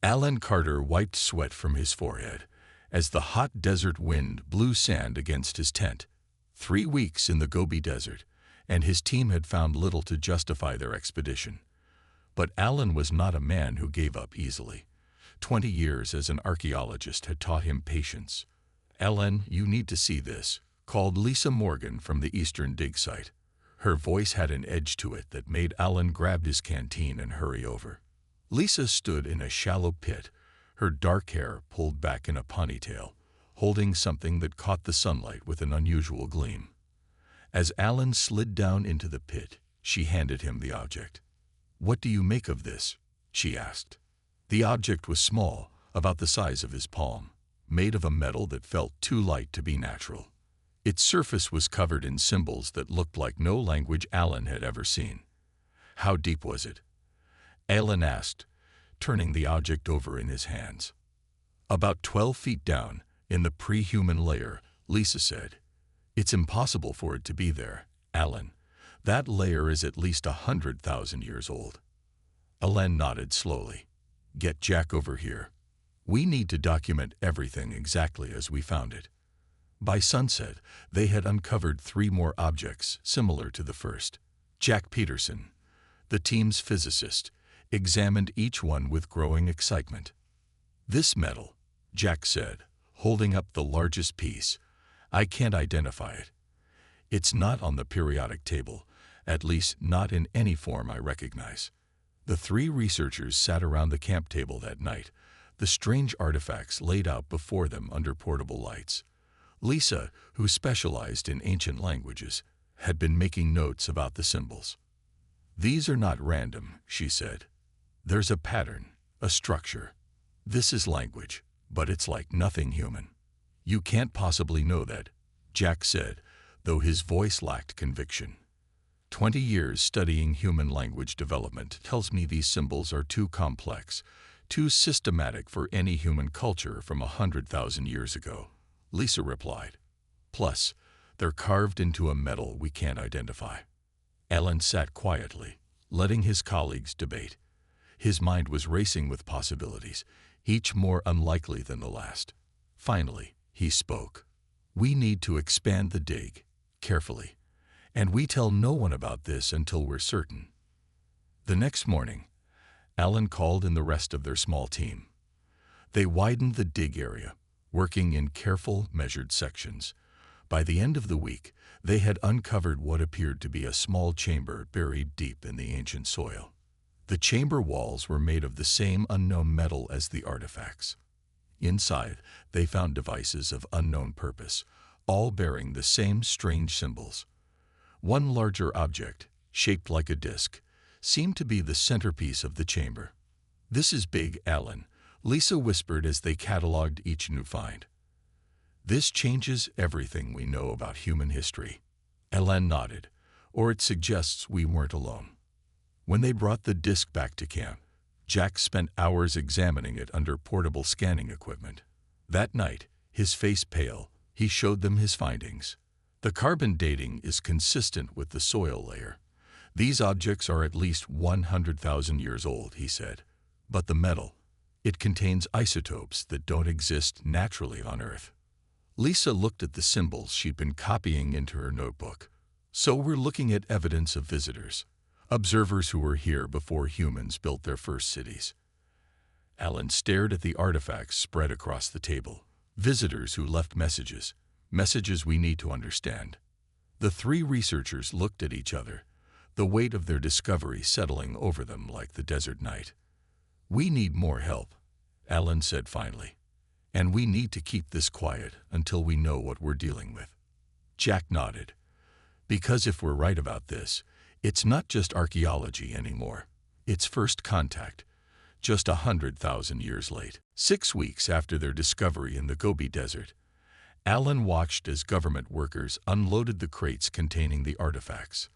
Alan Carter wiped sweat from his forehead as the hot desert wind blew sand against his tent. 3 weeks in the Gobi Desert, and his team had found little to justify their expedition. But Alan was not a man who gave up easily. 20 years as an archaeologist had taught him patience. "Alan, you need to see this," called Lisa Morgan from the Eastern dig site. Her voice had an edge to it that made Alan grab his canteen and hurry over. Lisa stood in a shallow pit, her dark hair pulled back in a ponytail, holding something that caught the sunlight with an unusual gleam. As Alan slid down into the pit, she handed him the object. "What do you make of this?" she asked. The object was small, about the size of his palm, made of a metal that felt too light to be natural. Its surface was covered in symbols that looked like no language Alan had ever seen. "How deep was it?" Alan asked, turning the object over in his hands. "About 12 feet down, in the pre-human layer," Lisa said. "It's impossible for it to be there, Alan. That layer is at least 100,000 years old." Alan nodded slowly. "Get Jack over here. We need to document everything exactly as we found it." By sunset, they had uncovered 3 more objects similar to the first. Jack Peterson, the team's physicist, examined each one with growing excitement. "This metal," Jack said, holding up the largest piece, "I can't identify it. It's not on the periodic table, at least not in any form I recognize." The 3 researchers sat around the camp table that night, the strange artifacts laid out before them under portable lights. Lisa, who specialized in ancient languages, had been making notes about the symbols. "These are not random," she said. "There's a pattern, a structure. This is language, but it's like nothing human." "You can't possibly know that," Jack said, though his voice lacked conviction. 20 years studying human language development tells me these symbols are too complex, too systematic for any human culture from 100,000 years ago," Lisa replied. "Plus, they're carved into a metal we can't identify." Alan sat quietly, letting his colleagues debate. His mind was racing with possibilities, each more unlikely than the last. Finally, he spoke. "We need to expand the dig, carefully, and we tell no one about this until we're certain." The next morning, Alan called in the rest of their small team. They widened the dig area, working in careful, measured sections. By the end of the week, they had uncovered what appeared to be a small chamber buried deep in the ancient soil. The chamber walls were made of the same unknown metal as the artifacts. Inside, they found devices of unknown purpose, all bearing the same strange symbols. One larger object, shaped like a disc, seemed to be the centerpiece of the chamber. "This is big, Alan," Lisa whispered as they cataloged each new find. "This changes everything we know about human history." Alan nodded, "or it suggests we weren't alone." When they brought the disc back to camp, Jack spent hours examining it under portable scanning equipment. That night, his face pale, he showed them his findings. "The carbon dating is consistent with the soil layer. These objects are at least 100,000 years old," he said. "But the metal, it contains isotopes that don't exist naturally on Earth." Lisa looked at the symbols she'd been copying into her notebook. "So we're looking at evidence of visitors, observers who were here before humans built their first cities." Alan stared at the artifacts spread across the table. "Visitors who left messages, messages we need to understand." The 3 researchers looked at each other, the weight of their discovery settling over them like the desert night. "We need more help," Alan said finally. "And we need to keep this quiet until we know what we're dealing with." Jack nodded. "Because if we're right about this, it's not just archaeology anymore. It's first contact, just 100,000 years late." 6 weeks after their discovery in the Gobi Desert, Alan watched as government workers unloaded the crates containing the artifacts.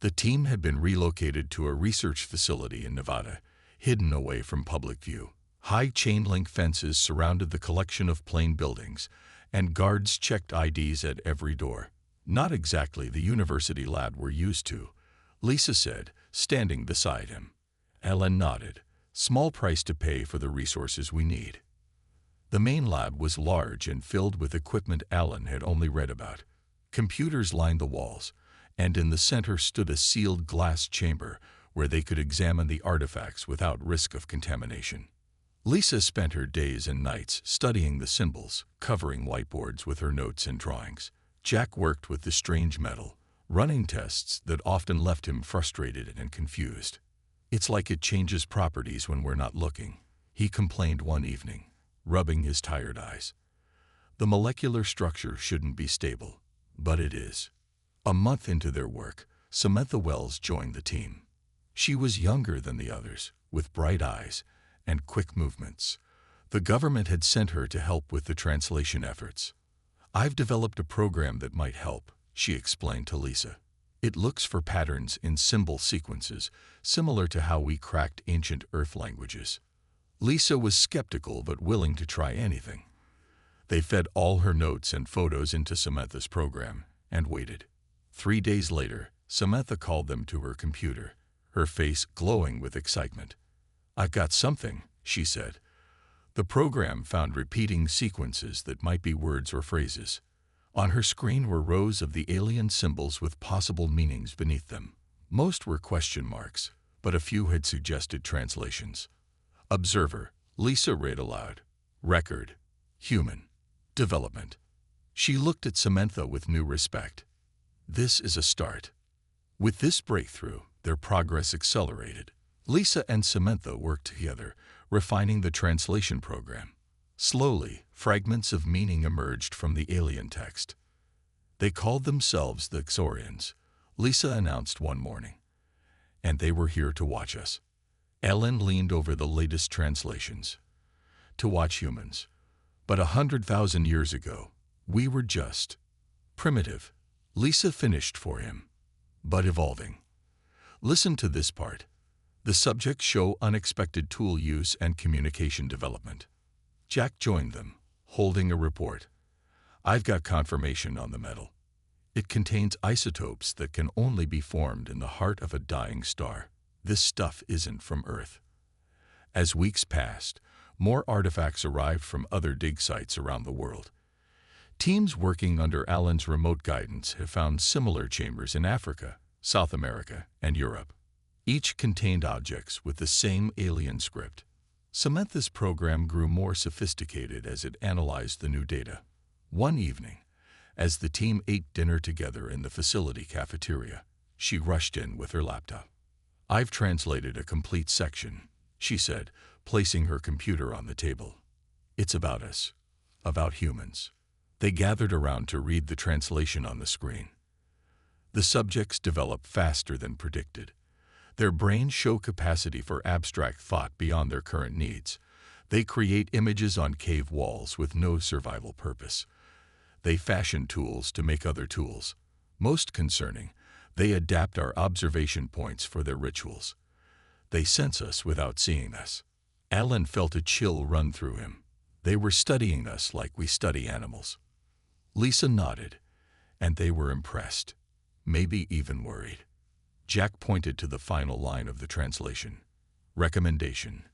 The team had been relocated to a research facility in Nevada, hidden away from public view. High chain-link fences surrounded the collection of plain buildings, and guards checked IDs at every door. "Not exactly the university lab we're used to," Lisa said, standing beside him. Alan nodded, Small price to pay for the resources we need. The main lab was large and filled with equipment Alan had only read about. Computers lined the walls, and in the center stood a sealed glass chamber where they could examine the artifacts without risk of contamination. Lisa spent her days and nights studying the symbols, covering whiteboards with her notes and drawings. Jack worked with the strange metal, running tests that often left him frustrated and confused. "It's like it changes properties when we're not looking," he complained one evening, rubbing his tired eyes. "The molecular structure shouldn't be stable, but it is." A month into their work, Samantha Wells joined the team. She was younger than the others, with bright eyes and quick movements. The government had sent her to help with the translation efforts. "I've developed a program that might help," she explained to Lisa. "It looks for patterns in symbol sequences, similar to how we cracked ancient Earth languages." Lisa was skeptical but willing to try anything. They fed all her notes and photos into Samantha's program and waited. 3 days later, Samantha called them to her computer, her face glowing with excitement. "I've got something," she said. The program found repeating sequences that might be words or phrases. On her screen were rows of the alien symbols with possible meanings beneath them. Most were question marks, but a few had suggested translations. "Observer," Lisa read aloud. "Record. Human. Development." She looked at Samantha with new respect. "This is a start." With this breakthrough, their progress accelerated. Lisa and Samantha worked together, refining the translation program. Slowly, fragments of meaning emerged from the alien text. "They called themselves the Xorians," Lisa announced one morning. "And they were here to watch us." Ellen leaned over the latest translations. "To watch humans. But 100,000 years ago, we were just primitive." Lisa finished for him. "But evolving." Listen to this part. The subjects show unexpected tool use and communication development. Jack joined them, holding a report. "I've got confirmation on the metal. It contains isotopes that can only be formed in the heart of a dying star. This stuff isn't from Earth." As weeks passed, more artifacts arrived from other dig sites around the world. Teams working under Alan's remote guidance have found similar chambers in Africa, South America, and Europe. Each contained objects with the same alien script. Samantha's program grew more sophisticated as it analyzed the new data. One evening, as the team ate dinner together in the facility cafeteria, she rushed in with her laptop. "I've translated a complete section," she said, placing her computer on the table. "It's about us, about humans." They gathered around to read the translation on the screen. The subjects develop faster than predicted. Their brains show capacity for abstract thought beyond their current needs. They create images on cave walls with no survival purpose. They fashion tools to make other tools. Most concerning, they adapt our observation points for their rituals. They sense us without seeing us. Alan felt a chill run through him. They were studying us like we study animals. Lisa nodded, and they were impressed, maybe even worried. Jack pointed to the final line of the translation. "Recommendation: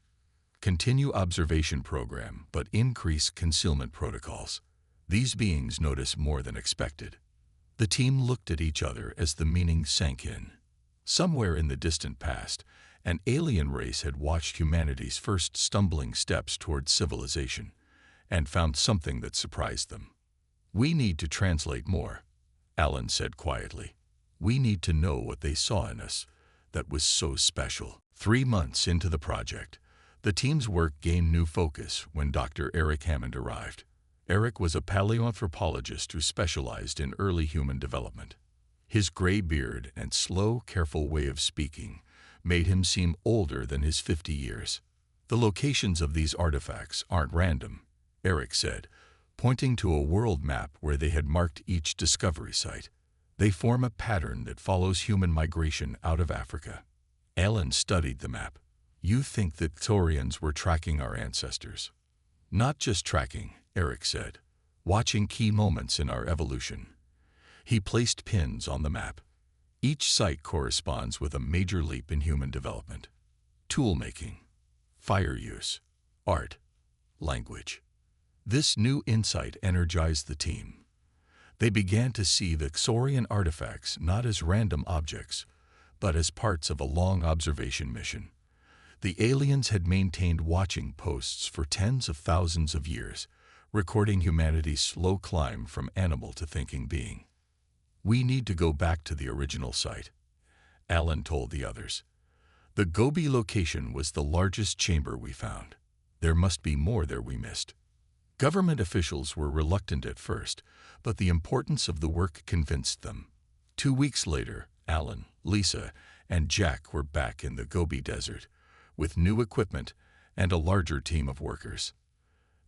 continue observation program, but increase concealment protocols. These beings notice more than expected." The team looked at each other as the meaning sank in. Somewhere in the distant past, an alien race had watched humanity's first stumbling steps toward civilization and found something that surprised them. "We need to translate more," Alan said quietly. "We need to know what they saw in us that was so special." 3 months into the project, the team's work gained new focus when Dr. Eric Hammond arrived. Eric was a paleoanthropologist who specialized in early human development. His gray beard and slow, careful way of speaking made him seem older than his 50 years. "The locations of these artifacts aren't random," Eric said, pointing to a world map where they had marked each discovery site. "They form a pattern that follows human migration out of Africa." Alan studied the map. "You think that Xorians were tracking our ancestors?" "Not just tracking," Eric said, "watching key moments in our evolution." He placed pins on the map. Each site corresponds with a major leap in human development. Tool making, fire use, art, language. This new insight energized the team. They began to see the Xorian artifacts not as random objects, but as parts of a long observation mission. The aliens had maintained watching posts for tens of thousands of years, recording humanity's slow climb from animal to thinking being. "We need to go back to the original site," Alan told the others. "The Gobi location was the largest chamber we found. There must be more there we missed." Government officials were reluctant at first, but the importance of the work convinced them. 2 weeks later, Alan, Lisa, and Jack were back in the Gobi Desert, with new equipment and a larger team of workers.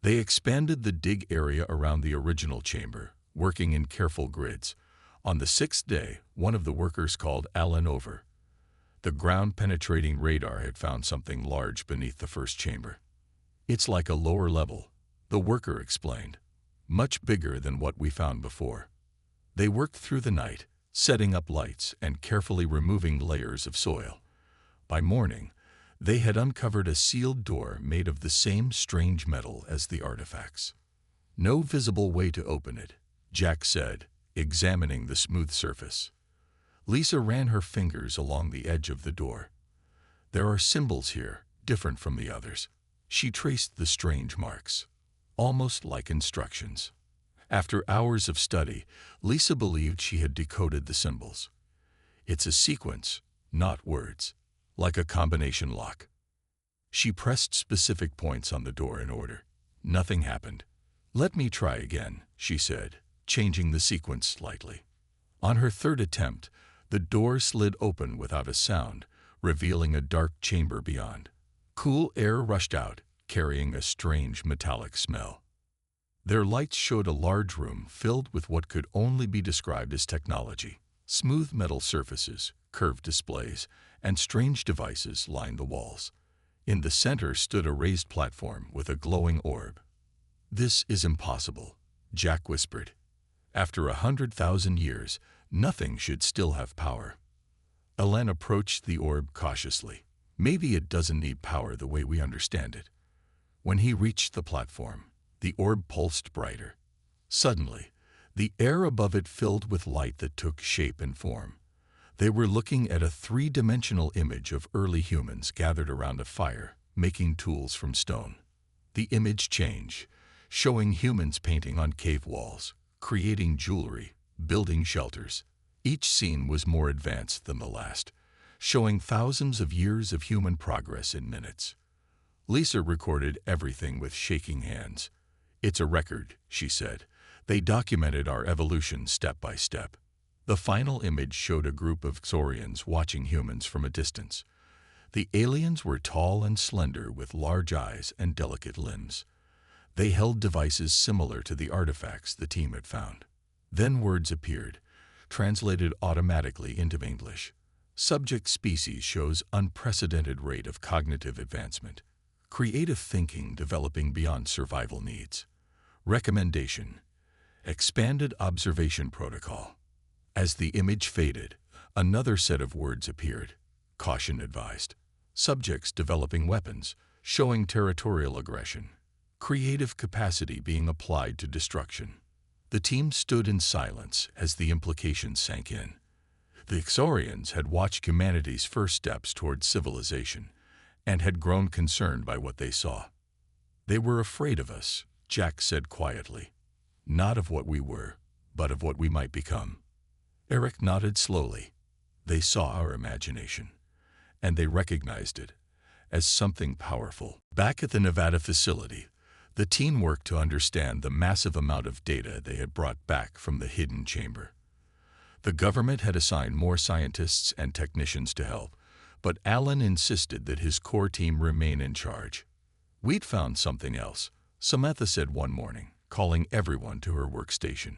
They expanded the dig area around the original chamber, working in careful grids. On the 6th day, one of the workers called Alan over. The ground-penetrating radar had found something large beneath the first chamber. "It's like a lower level," the worker explained, "much bigger than what we found before." They worked through the night, setting up lights and carefully removing layers of soil. By morning, they had uncovered a sealed door made of the same strange metal as the artifacts. "No visible way to open it," Jack said, examining the smooth surface. Lisa ran her fingers along the edge of the door. "There are symbols here, different from the others." She traced the strange marks, almost like instructions. After hours of study, Lisa believed she had decoded the symbols. "It's a sequence, not words, like a combination lock." She pressed specific points on the door in order. Nothing happened. "Let me try again," she said, changing the sequence slightly. On her third attempt, the door slid open without a sound, revealing a dark chamber beyond. Cool air rushed out, carrying a strange metallic smell. Their lights showed a large room filled with what could only be described as technology. Smooth metal surfaces, curved displays, and strange devices lined the walls. In the center stood a raised platform with a glowing orb. "This is impossible," Jack whispered. "After 100,000 years, nothing should still have power." Alan approached the orb cautiously. "Maybe it doesn't need power the way we understand it." When he reached the platform, the orb pulsed brighter. Suddenly, the air above it filled with light that took shape and form. They were looking at a three-dimensional image of early humans gathered around a fire, making tools from stone. The image changed, showing humans painting on cave walls, creating jewelry, building shelters. Each scene was more advanced than the last, showing thousands of years of human progress in minutes. Lisa recorded everything with shaking hands. "It's a record," she said. "They documented our evolution step by step." The final image showed a group of Xorians watching humans from a distance. The aliens were tall and slender with large eyes and delicate limbs. They held devices similar to the artifacts the team had found. Then words appeared, translated automatically into English. "Subject species shows unprecedented rate of cognitive advancement. Creative thinking developing beyond survival needs. Recommendation: expanded observation protocol." As the image faded, another set of words appeared. "Caution advised. Subjects developing weapons, showing territorial aggression. Creative capacity being applied to destruction." The team stood in silence as the implications sank in. The Xorians had watched humanity's first steps towards civilization and had grown concerned by what they saw. "They were afraid of us," Jack said quietly. "Not of what we were, but of what we might become." Eric nodded slowly. They saw our imagination, and they recognized it as something powerful. Back at the Nevada facility, the team worked to understand the massive amount of data they had brought back from the hidden chamber. The government had assigned more scientists and technicians to help, but Alan insisted that his core team remain in charge. "We'd found something else," Samantha said one morning, calling everyone to her workstation.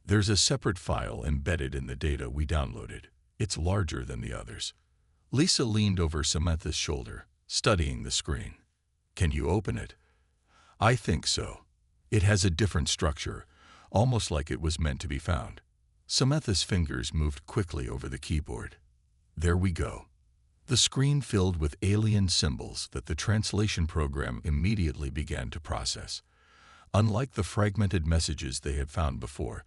"There's a separate file embedded in the data we downloaded. It's larger than the others." Lisa leaned over Samantha's shoulder, studying the screen. "Can you open it?" "I think so. It has a different structure, almost like it was meant to be found." Samantha's fingers moved quickly over the keyboard. "There we go." The screen filled with alien symbols that the translation program immediately began to process. Unlike the fragmented messages they had found before,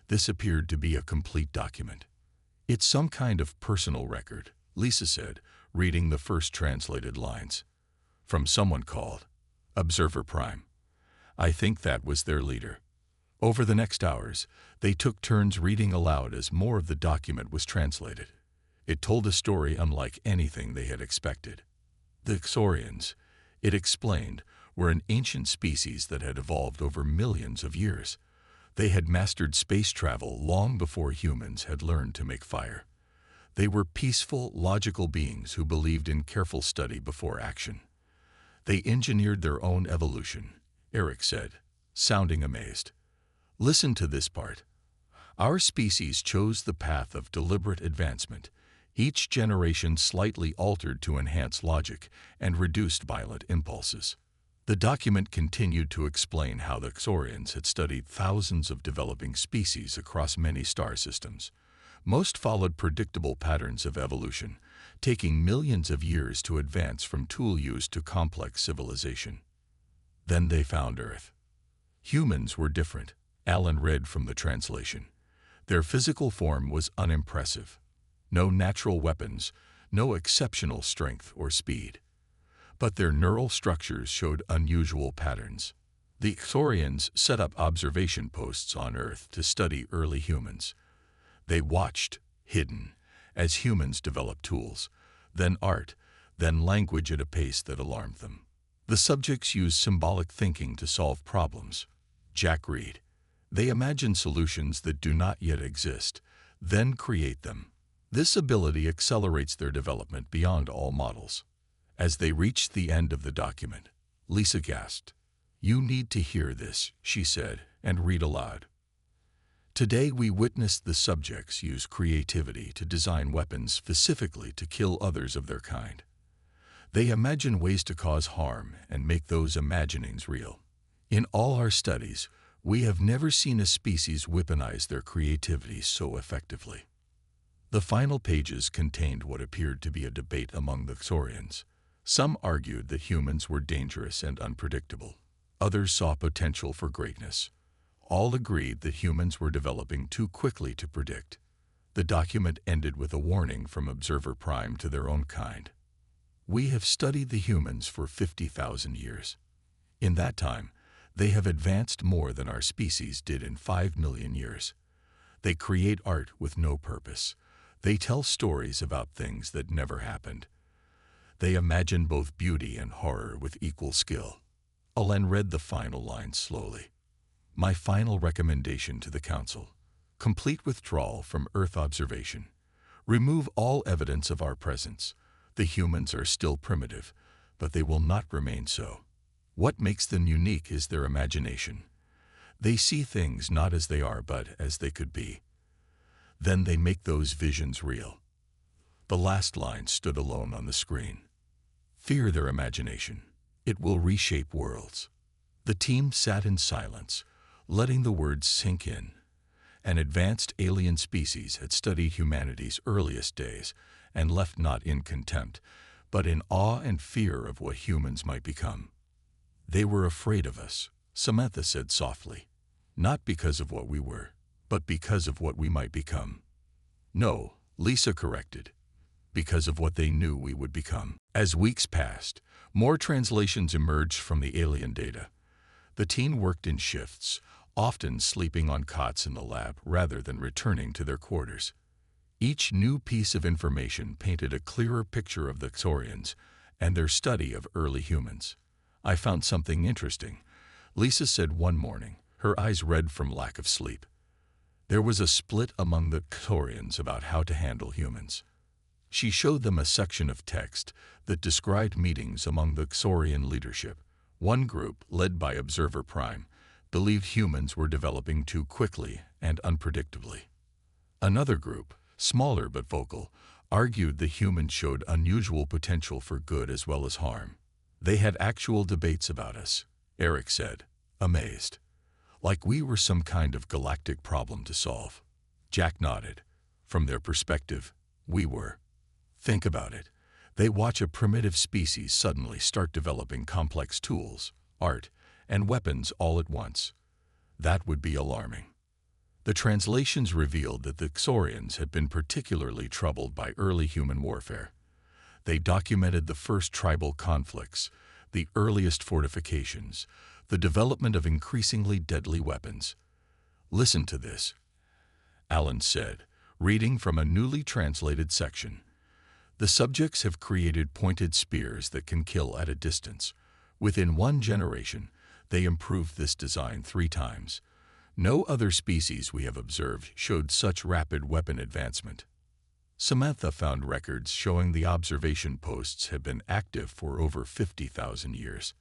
this appeared to be a complete document. "It's some kind of personal record," Lisa said, reading the first translated lines. "From someone called Observer Prime. I think that was their leader." Over the next hours, they took turns reading aloud as more of the document was translated. It told a story unlike anything they had expected. The Xorians, it explained, were an ancient species that had evolved over millions of years. They had mastered space travel long before humans had learned to make fire. They were peaceful, logical beings who believed in careful study before action. "They engineered their own evolution," Eric said, sounding amazed. "Listen to this part. Our species chose the path of deliberate advancement, each generation slightly altered to enhance logic and reduced violent impulses." The document continued to explain how the Xorians had studied thousands of developing species across many star systems. Most followed predictable patterns of evolution, taking millions of years to advance from tool use to complex civilization. Then they found Earth. Humans were different, Alan read from the translation. Their physical form was unimpressive. No natural weapons, no exceptional strength or speed. But their neural structures showed unusual patterns. The Xorians set up observation posts on Earth to study early humans. They watched, hidden, as humans developed tools, then art, then language at a pace that alarmed them. The subjects used symbolic thinking to solve problems. Jack read. They imagine solutions that do not yet exist, then create them. This ability accelerates their development beyond all models. As they reached the end of the document, Lisa gasped. "You need to hear this," she said, and read aloud. "Today we witnessed the subjects use creativity to design weapons specifically to kill others of their kind. They imagine ways to cause harm and make those imaginings real. In all our studies, we have never seen a species weaponize their creativity so effectively." The final pages contained what appeared to be a debate among the Xorians. Some argued that humans were dangerous and unpredictable. Others saw potential for greatness. All agreed that humans were developing too quickly to predict. The document ended with a warning from Observer Prime to their own kind. "We have studied the humans for 50,000 years. In that time, they have advanced more than our species did in 5 million years. They create art with no purpose. They tell stories about things that never happened. They imagine both beauty and horror with equal skill." Alan read the final lines slowly. "My final recommendation to the Council: complete withdrawal from Earth observation. Remove all evidence of our presence. The humans are still primitive, but they will not remain so. What makes them unique is their imagination. They see things not as they are but as they could be. Then they make those visions real." The last line stood alone on the screen. "Fear their imagination. It will reshape worlds." The team sat in silence, letting the words sink in. An advanced alien species had studied humanity's earliest days and left not in contempt, but in awe and fear of what humans might become. "They were afraid of us," Samantha said softly. "Not because of what we were, but because of what we might become." "No," Lisa corrected, "because of what they knew we would become." As weeks passed, more translations emerged from the alien data. The team worked in shifts, often sleeping on cots in the lab rather than returning to their quarters. Each new piece of information painted a clearer picture of the Xorians and their study of early humans. "I found something interesting," Lisa said one morning, her eyes red from lack of sleep. There was a split among the Xorians about how to handle humans. She showed them a section of text that described meetings among the Xorian leadership. One group, led by Observer Prime, believed humans were developing too quickly and unpredictably. Another group, smaller but vocal, argued that humans showed unusual potential for good as well as harm. "They had actual debates about us," Eric said, amazed. "Like we were some kind of galactic problem to solve." Jack nodded. "From their perspective, we were. Think about it. They watch a primitive species suddenly start developing complex tools, art, and weapons all at once. That would be alarming. The translations revealed that the Xorians had been particularly troubled by early human warfare. They documented the first tribal conflicts, the earliest fortifications, the development of increasingly deadly weapons. "Listen to this," Alan said, reading from a newly translated section. "The subjects have created pointed spears that can kill at a distance. Within one generation, they improved this design 3 times. No other species we have observed showed such rapid weapon advancement." Samantha found records showing the observation posts had been active for over 50,000 years.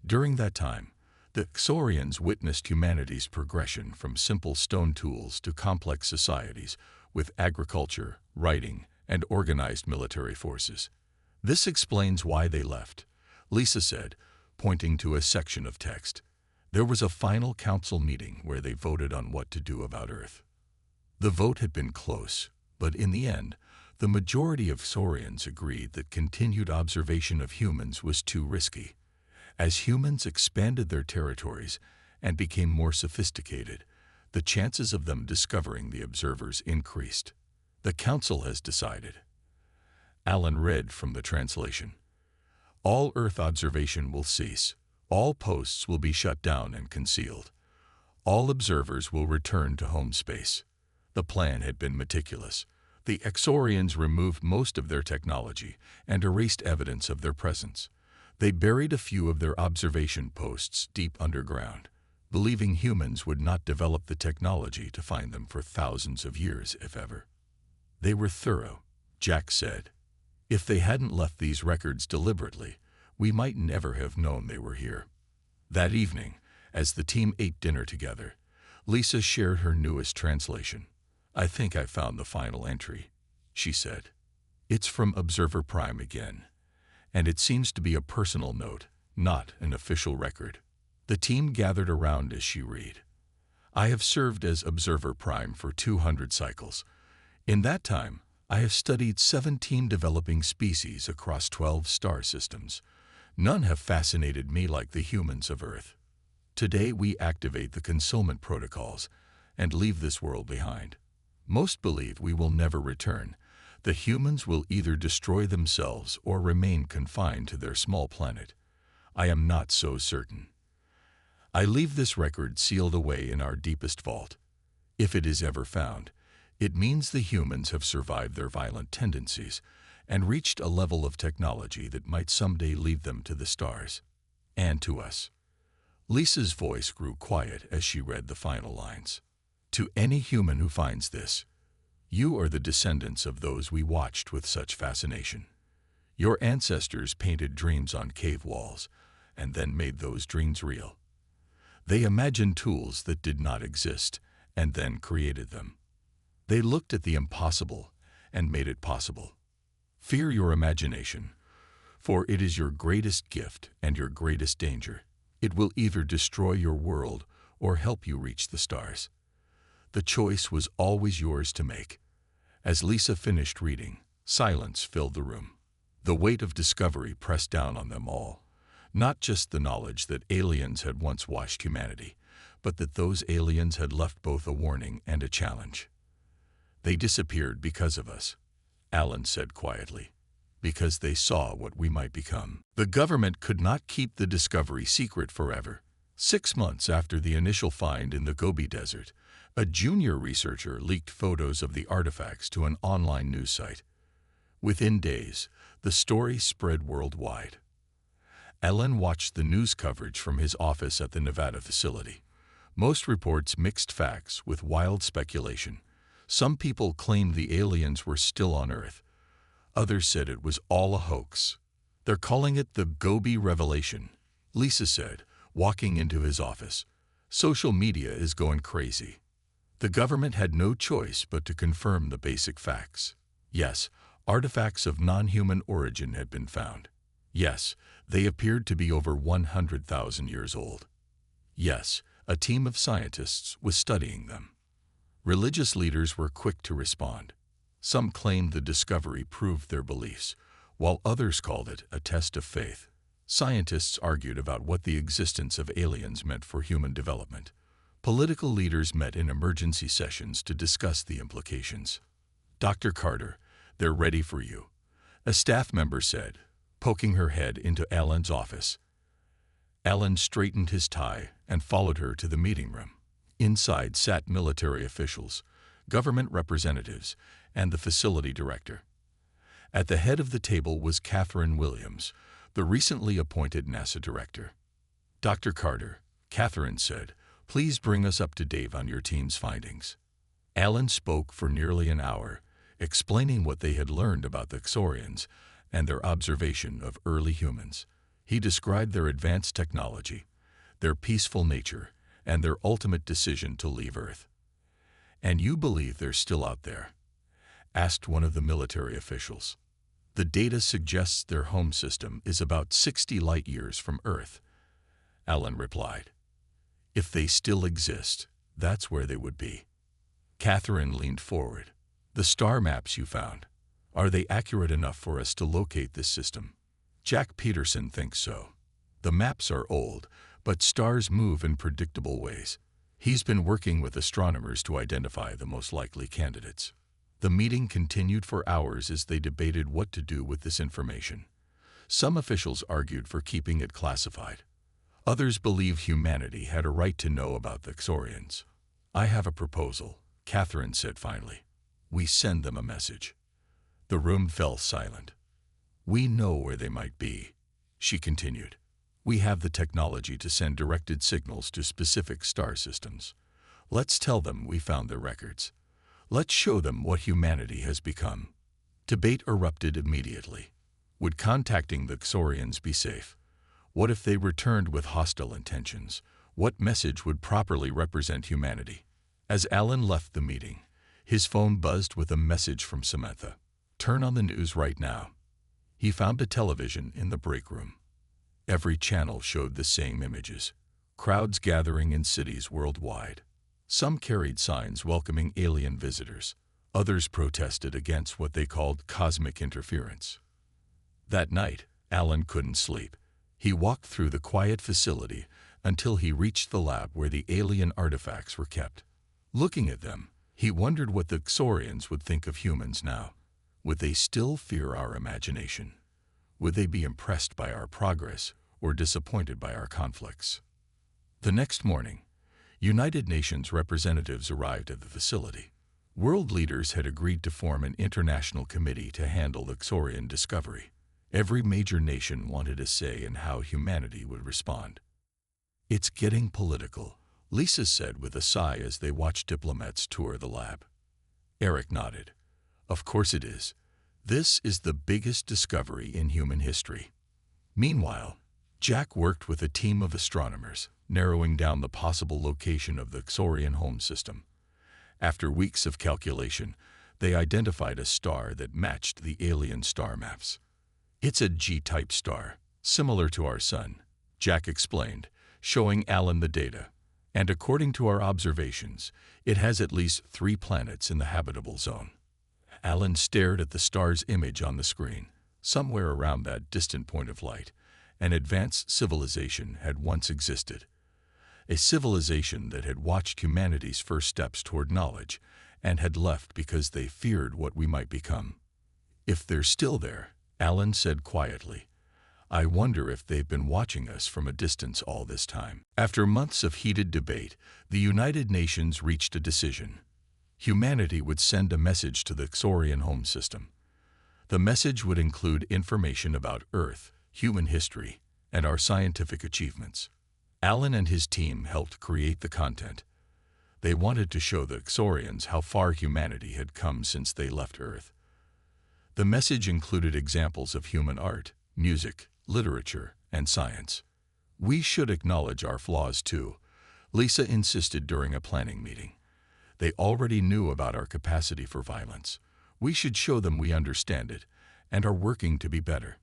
During that time, the Xorians witnessed humanity's progression from simple stone tools to complex societies with agriculture, writing, and organized military forces. "This explains why they left," Lisa said, pointing to a section of text. "There was a final council meeting where they voted on what to do about Earth. The vote had been close, but in the end, the majority of Xorians agreed that continued observation of humans was too risky. As humans expanded their territories and became more sophisticated, the chances of them discovering the observers increased. The council has decided." Alan read from the translation. "All Earth observation will cease. All posts will be shut down and concealed. All observers will return to home space." The plan had been meticulous. The Xorians removed most of their technology and erased evidence of their presence. They buried a few of their observation posts deep underground, believing humans would not develop the technology to find them for thousands of years, if ever. "They were thorough," Jack said. "If they hadn't left these records deliberately, we might never have known they were here." That evening, as the team ate dinner together, Lisa shared her newest translation. "I think I found the final entry," she said. "It's from Observer Prime again, and it seems to be a personal note, not an official record." The team gathered around as she read. "I have served as Observer Prime for 200 cycles. In that time, I have studied 17 developing species across 12 star systems. None have fascinated me like the humans of Earth. Today we activate the concealment protocols and leave this world behind. Most believe we will never return. The humans will either destroy themselves or remain confined to their small planet. I am not so certain. I leave this record sealed away in our deepest vault. If it is ever found, it means the humans have survived their violent tendencies and reached a level of technology that might someday lead them to the stars. And to us." Lisa's voice grew quiet as she read the final lines. "To any human who finds this, you are the descendants of those we watched with such fascination. Your ancestors painted dreams on cave walls and then made those dreams real. They imagined tools that did not exist and then created them. They looked at the impossible and made it possible. Fear your imagination, for it is your greatest gift and your greatest danger. It will either destroy your world or help you reach the stars. The choice was always yours to make." As Lisa finished reading, silence filled the room. The weight of discovery pressed down on them all. Not just the knowledge that aliens had once watched humanity, but that those aliens had left both a warning and a challenge. "They disappeared because of us," Alan said quietly, "because they saw what we might become." The government could not keep the discovery secret forever. 6 months after the initial find in the Gobi Desert, a junior researcher leaked photos of the artifacts to an online news site. Within days, the story spread worldwide. Alan watched the news coverage from his office at the Nevada facility. Most reports mixed facts with wild speculation. Some people claimed the aliens were still on Earth. Others said it was all a hoax. "They're calling it the Gobi Revelation," Lisa said, walking into his office. "Social media is going crazy." The government had no choice but to confirm the basic facts. Yes, artifacts of non-human origin had been found. Yes, they appeared to be over 100,000 years old. Yes, a team of scientists was studying them. Religious leaders were quick to respond. Some claimed the discovery proved their beliefs, while others called it a test of faith. Scientists argued about what the existence of aliens meant for human development. Political leaders met in emergency sessions to discuss the implications. "Dr. Carter, they're ready for you," a staff member said, poking her head into Alan's office. Alan straightened his tie and followed her to the meeting room. Inside sat military officials, government representatives, and the facility director. At the head of the table was Catherine Williams, the recently appointed NASA director. "Dr. Carter," Catherine said, "please bring us up to date on your team's findings." Alan spoke for nearly an hour, explaining what they had learned about the Xorians and their observation of early humans. He described their advanced technology, their peaceful nature, and their ultimate decision to leave Earth. "And you believe they're still out there?" asked one of the military officials. "The data suggests their home system is about 60 light-years from Earth," Alan replied. "If they still exist, that's where they would be." Catherine leaned forward. "The star maps you found, are they accurate enough for us to locate this system?" Jack Peterson thinks so. "The maps are old, but stars move in predictable ways. He's been working with astronomers to identify the most likely candidates." The meeting continued for hours as they debated what to do with this information. Some officials argued for keeping it classified. Others believed humanity had a right to know about the Xorians. "I have a proposal," Catherine said finally. "We send them a message." The room fell silent. "We know where they might be," she continued. "We have the technology to send directed signals to specific star systems. Let's tell them we found their records. Let's show them what humanity has become." Debate erupted immediately. Would contacting the Xorians be safe? What if they returned with hostile intentions? What message would properly represent humanity? As Alan left the meeting, his phone buzzed with a message from Samantha. "Turn on the news right now." He found a television in the break room. Every channel showed the same images. Crowds gathering in cities worldwide. Some carried signs welcoming alien visitors. Others protested against what they called cosmic interference. That night, Alan couldn't sleep. He walked through the quiet facility until he reached the lab where the alien artifacts were kept. Looking at them, he wondered what the Xorians would think of humans now. Would they still fear our imagination? Would they be impressed by our progress or disappointed by our conflicts? The next morning, United Nations representatives arrived at the facility. World leaders had agreed to form an international committee to handle the Xorian discovery. Every major nation wanted a say in how humanity would respond. "It's getting political," Lisa said with a sigh as they watched diplomats tour the lab. Eric nodded. "Of course it is. This is the biggest discovery in human history." Meanwhile, Jack worked with a team of astronomers, narrowing down the possible location of the Xorian home system. After weeks of calculation, they identified a star that matched the alien star maps. "It's a G-type star, similar to our Sun," Jack explained, showing Alan the data. "And according to our observations, it has at least 3 planets in the habitable zone." Alan stared at the star's image on the screen. Somewhere around that distant point of light, an advanced civilization had once existed. A civilization that had watched humanity's first steps toward knowledge and had left because they feared what we might become. "If they're still there," Alan said quietly, "I wonder if they've been watching us from a distance all this time." After months of heated debate, the United Nations reached a decision. Humanity would send a message to the Xorian home system. The message would include information about Earth, human history, and our scientific achievements. Alan and his team helped create the content. They wanted to show the Xorians how far humanity had come since they left Earth. The message included examples of human art, music, literature, and science. "We should acknowledge our flaws too," Lisa insisted during a planning meeting. "They already knew about our capacity for violence. We should show them we understand it and are working to be better."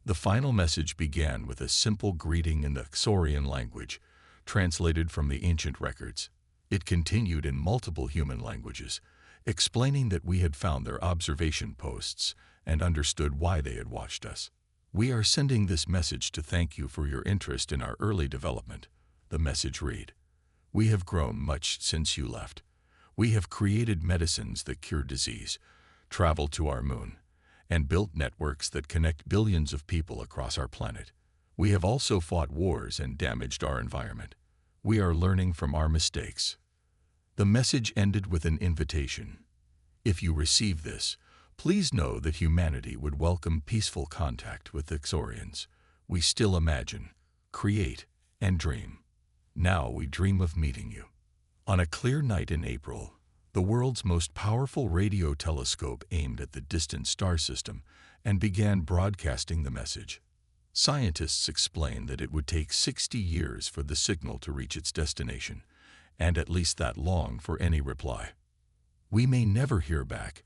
The final message began with a simple greeting in the Xorian language, translated from the ancient records. It continued in multiple human languages, explaining that we had found their observation posts and understood why they had watched us. "We are sending this message to thank you for your interest in our early development," the message read. "We have grown much since you left. We have created medicines that cure disease, traveled to our moon, and built networks that connect billions of people across our planet. We have also fought wars and damaged our environment. We are learning from our mistakes." The message ended with an invitation. "If you receive this, please know that humanity would welcome peaceful contact with the Xorians. We still imagine, create, and dream. Now we dream of meeting you." On a clear night in April, the world's most powerful radio telescope aimed at the distant star system and began broadcasting the message. Scientists explained that it would take 60 years for the signal to reach its destination, and at least that long for any reply. "We may never hear back,"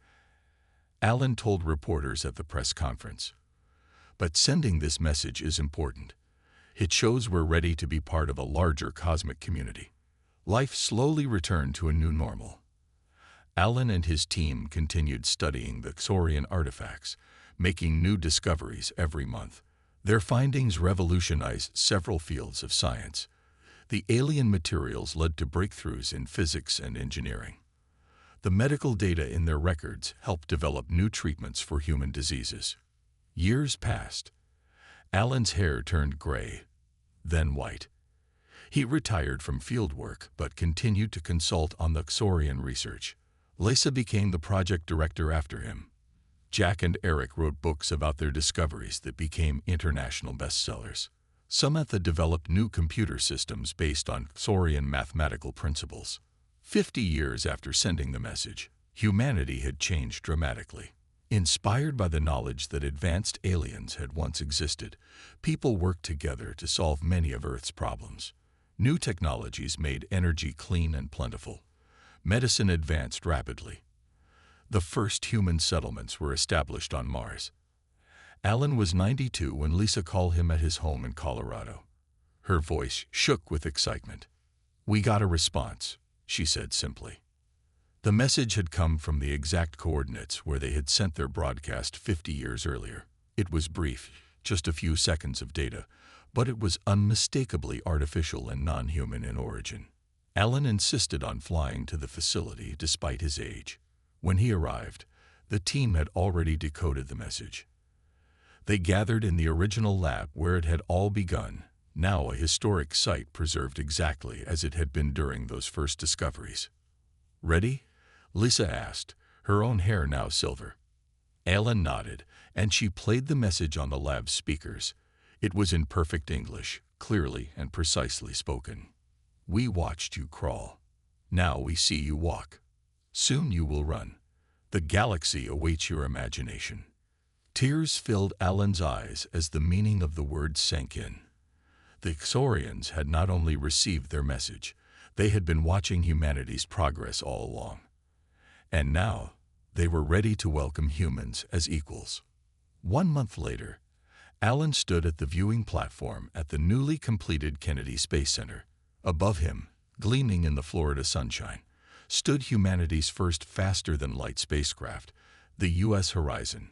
Alan told reporters at the press conference. "But sending this message is important. It shows we're ready to be part of a larger cosmic community." Life slowly returned to a new normal. Alan and his team continued studying the Xorian artifacts, making new discoveries every month. Their findings revolutionized several fields of science. The alien materials led to breakthroughs in physics and engineering. The medical data in their records helped develop new treatments for human diseases. Years passed. Alan's hair turned gray, then white. He retired from field work but continued to consult on the Xorian research. Lisa became the project director after him. Jack and Eric wrote books about their discoveries that became international bestsellers. Samantha developed new computer systems based on Xorian mathematical principles. 50 years after sending the message, humanity had changed dramatically. Inspired by the knowledge that advanced aliens had once existed, people worked together to solve many of Earth's problems. New technologies made energy clean and plentiful. Medicine advanced rapidly. The first human settlements were established on Mars. Alan was 92 when Lisa called him at his home in Colorado. Her voice shook with excitement. "We got a response," she said simply. The message had come from the exact coordinates where they had sent their broadcast 50 years earlier. It was brief, just a few seconds of data, but it was unmistakably artificial and non-human in origin. Alan insisted on flying to the facility despite his age. When he arrived, the team had already decoded the message. They gathered in the original lab where it had all begun, now a historic site preserved exactly as it had been during those first discoveries. "Ready?" Lisa asked, her own hair now silver. Alan nodded, and she played the message on the lab's speakers. It was in perfect English, clearly and precisely spoken. "We watched you crawl. Now we see you walk. Soon you will run. The galaxy awaits your imagination." Tears filled Alan's eyes as the meaning of the words sank in. The Xorians had not only received their message, they had been watching humanity's progress all along. And now, they were ready to welcome humans as equals. 1 month later, Alan stood at the viewing platform at the newly completed Kennedy Space Center. Above him, gleaming in the Florida sunshine, stood humanity's first faster-than-light spacecraft, the U.S. Horizon.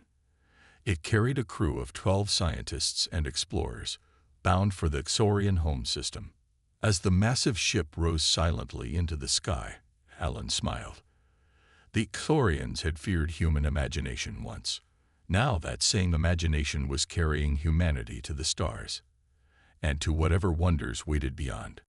It carried a crew of 12 scientists and explorers, bound for the Xorian home system. As the massive ship rose silently into the sky, Alan smiled. The Xorians had feared human imagination once. Now that same imagination was carrying humanity to the stars, and to whatever wonders waited beyond.